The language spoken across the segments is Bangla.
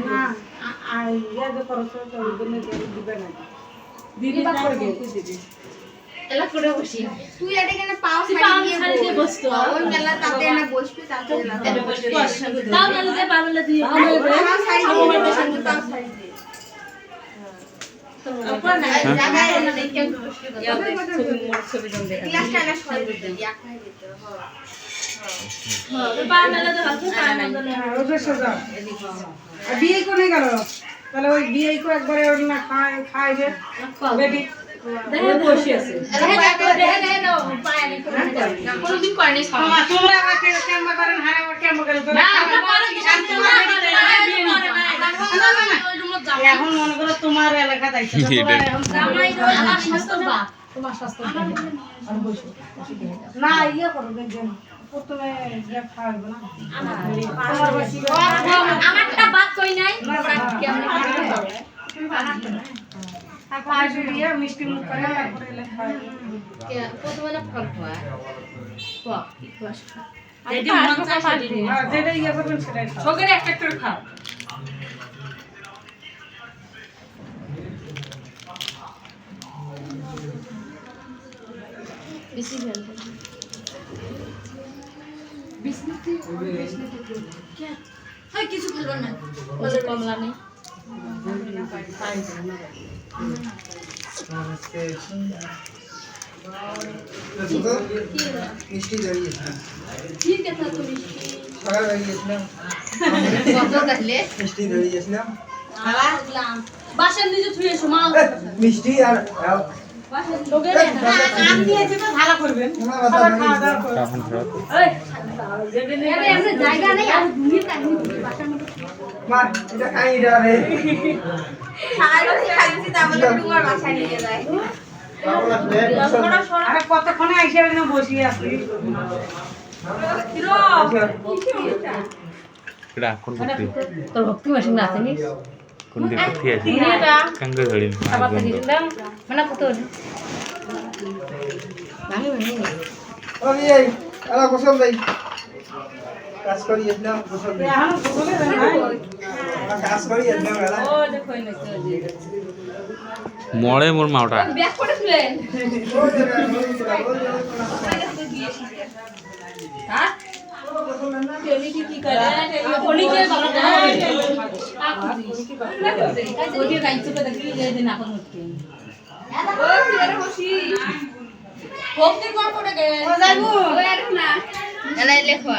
না ইয়া যে করছো তো ওইগুলো দিবে না দিদি না করবে দিদি এলা করে বসি তুই এটা কেন পাও ছাড়ি দিয়ে বসতো ওই মেলা তাতে না বসবি তাতে না তাও মেলা দিয়ে পাবলা দিয়ে আমার সাইড দিয়ে তাও সাইড দিয়ে আপন জায়গায় না দেখে ছবি জম দেখা ক্লাসটা না সরাই দিতে ইয়া খাই দিতে হ্যাঁ পা মেলা তো হাতে পা মেলা ওটা সোজা আর বিয়ে কোনে গেল তাহলে ওই বিয়ে কো একবারে ওর না খায় যে বেটি দেখে বসে আছে দেখে দাও পায় নি না কোনদিন করে নাই খাওয়া তোমরা আমাকে কেমন করেন হারে কেমন করেন না আমরা করে কি শান্তি না এখন মনে করো তোমার এলাকা দায়িত্ব জামাই আমার স্বাস্থ্য বা তোমার স্বাস্থ্য আর বসো না ইয়া করো দেখবেন প্রথমে ইয়া খাওয়াবো না আমার বসি আমারটা বাদ কই নাই কেমন পাঁচ ইয়া মিষ্টি মুখ করে তারপরে এলে খাওয়াবো প্রথমে না ফল খাওয়া বাহ কি খাস যেটা ইয়া করবেন সেটাই খাও সগের একটা করে খাও বেশি ভাল বিস্কুট কি হয় কিছু খেলবা না ওই কমলা নেই মিষ্টি দাঁড়িয়ে ঠিক আছে তুমি সকাল দাঁড়িয়েছিলাম কত তাহলে মিষ্টি দাঁড়িয়েছিলাম আলাম বাসার নিচে থুই এসো মা মিষ্টি আর তোকে আম দিয়ে দিবে ভালো করবেন খাওয়া দাওয়া করবেন এই আরে আমরা জায়গা নেই আর দুই কাহিনী বাসার মধ্যে মা এটা খাই রে সারা খাইছি তাহলে তোমার বাসায় নিয়ে যায় আরে কতক্ষণে আইসা এখানে বসে আছি এটা কোন করতে তোর ভক্তি মেশিন আছে নি কোন দিকে করতে আছে এটা কাঙ্গে ধরি আবার দিলাম মানে কত ভাঙি ভাঙি আমি এই আলা গোসল দেই কাজ করিয়েছিলাম গোসল দেই এখন বলে দেন ভাই কাজ করিয়েছিলাম আলা ও দেখো না মরে মোর মাওটা ব্যাক করে দিলেন হ্যাঁ তেলি কি করে কোনি কে বাবা ওই গাইছো তো দেখি যে দিন আপন হচ্ছে ও ফিরে বসি ভক্তি কোন পড়ে গে ও যাইবো ওই আর না এলা লেখো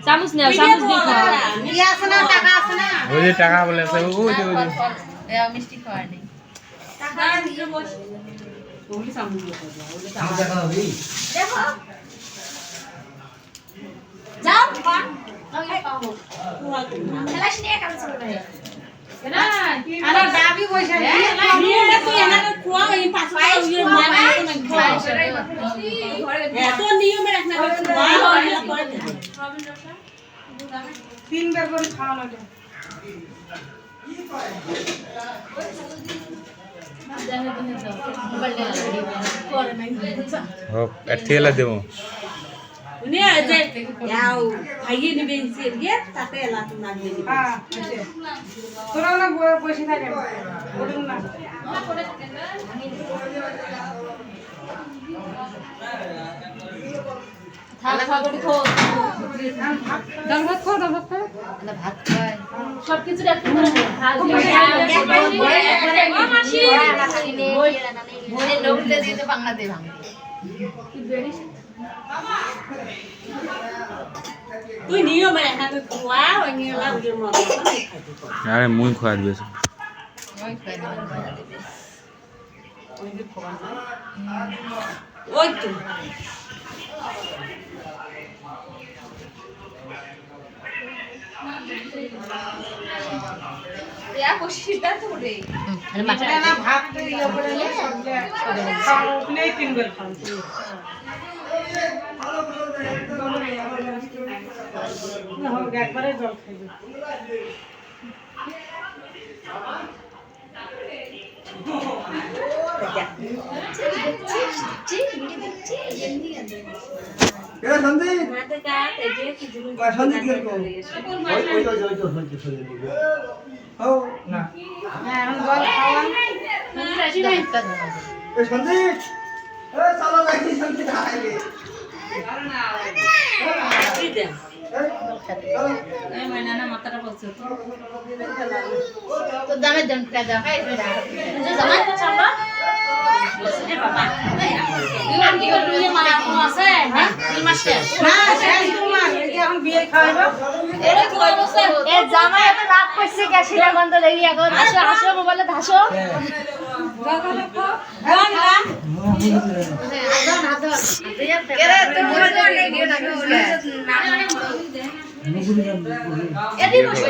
চামচ নাও চামচ দিয়ে খাও ইয়া আছে না টাকা আছে না ওই যে টাকা বলে আছে ওই যে এ মিষ্টি খাওয়া নেই টাকা দিয়ে বস ওলি সামনে আমি দেখা হবি দেখো যাও পান খেলাস নিয়ে কাজ চলে না আরে দাবি পয়সা নিয়ে তুই এনাকে খোয়া এই পাঁচ ইয়ে মানে এত নিয়মে রাখনা তিনবার করে খাওয়ানো যায় হোক এঠিলা দেবো হ্যাঁ তোরা না বসে থাকেন বলুন না থালা খাবড়ি খো ডাল ভাত খাও ডাল ভাত খাও ভাত খায় সবকিছু রাখতে পারো মাসি ভোরে লোকতে দিতে বাংলা দে ভাঙ তুই নিয়মে রাখনা তুই খোয়া ওই নিয়ে লাউজের মতো আরে মুই খোয়া দিবে ওই খাই দে ওই তো ইয়া কোশিটা তো রে আরে মাথা না ভাত ইয়ে করে নিয়ে সবলে খাও নেই তিনবার খাও না হোক একবারে জল খাইবে এ সন্দীপ সঞ্জিত গেল কো ওই ও না হ্যাঁ এখন জল খাওয়া এই সঞ্জিত এ চলো যাই সঞ্জিত আইলে এই ময়না মাথাটা বলছে তো দামে দামটা দাও যে জামাই তো চাপা এ বাবা ইওর কি করে মানে আপন আছে হ্যাঁ 2 মাস শেষ না শেষ তোমার এই যে এখন বিয়ে খাওয়াবো এরা কি বলছে এ জামাই এত রাগ করছে ক্যাশিরা গন্ধ লাগি এখন হাসো হাসো মোবাইলে হাসো গান গান আদন আদন কেরে তো বলছো ভিডিও না এদি বসে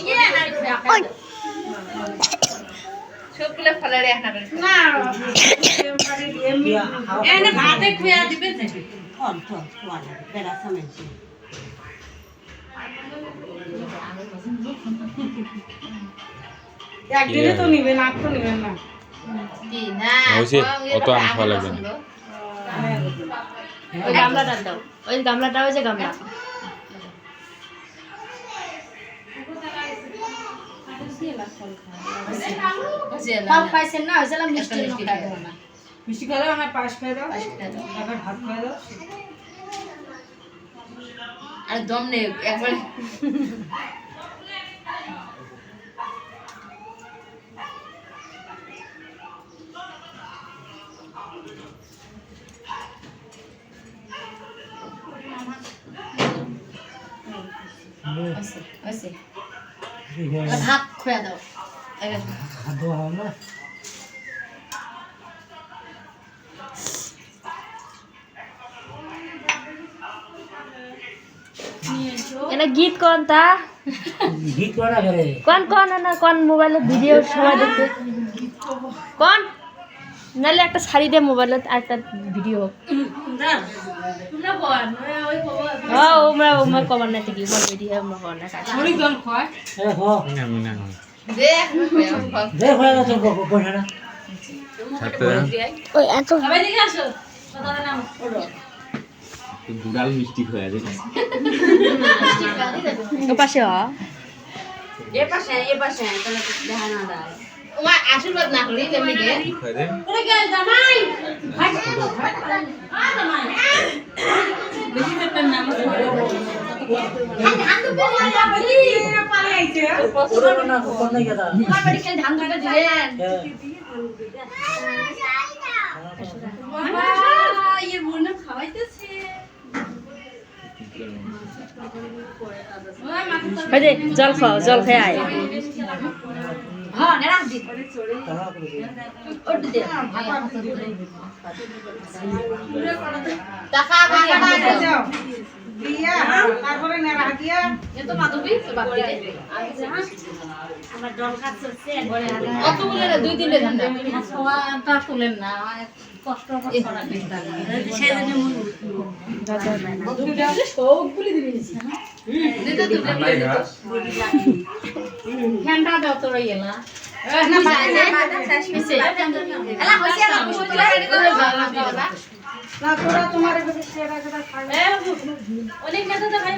গিয়ে না সবগুলো ফলারে না না এমনি এনে ভাতে খুয়া দিবে নাকি একদিনে তো নিবেন আর তো নিবেন না কি না হইছে, অত আম খাওয়া লাগবে না। ওই গামলাটা দাও ওই গামলাটা ওই যে গামলা ফল খাইছেন না হয়েছিল মিষ্টি খাই না মিষ্টি খাওয়া দাও না পাশ খাওয়া দাও এখন ভাত খাওয়া দাও আর দম নেই একবার ভাত খুয়া দাও এটা গীত কোনটা গীত করা করে কোন না কোন মোবাইলে ভিডিও সবাই দেখতে কোন নালে একটা শাড়ি দে মোবাইলে একটা ভিডিও তোমরা বল ওই খবর হ্যাঁ ওমরা কভার না থেকে বল ভিডিও আমরা কভার না ছড়ি জল খায় হ্যাঁ হ আমি না দেখ দেখ হয়ে গেছে বসে না ছাড়তে ওই এত সবাই দিকে আসো কথা নাম ওড়ো দুরাল মিষ্টি হয়ে আছে পাশে এ পাশে তাহলে দেখা না যায় ওমা আশীর্বাদ না করি তেমনি গে খাই দে ওরে গেল জামাই ভাই আ জামাই বেশি একটা নাম ধান তো পেলে যাবি পালাইছে ওরে না কোন নাই গেদা তোমার বাড়ি খেলে ধান কাটা দিলেন বাবা এই বোন খাওয়াইতেছে ওই মাথা ওই যে জল খাও জল খেয়ে আয় হ্যাঁ নেড়া দি ওট দে টাকা কাটা যাও দিয়া তারপরে নেড়া দিয়া এ তো মাধবী বাকি দে আমার জল খাচ্ছে একবারে অত বলে না 2-3 ধান দাও খাওয়াটা তুলেন না কষ্ট করা দিতে সেজন্য সবগুলি দিবি দিতে তো ফ্যানটা দাও তোর এলা না বাজে শেষ হইছে এলা হইছে না বসে তুলে রেডি করে ভালো দিবা না তোরা তোমার এবারে সেরা সেরা খাই অনেক মেধা তো ভাই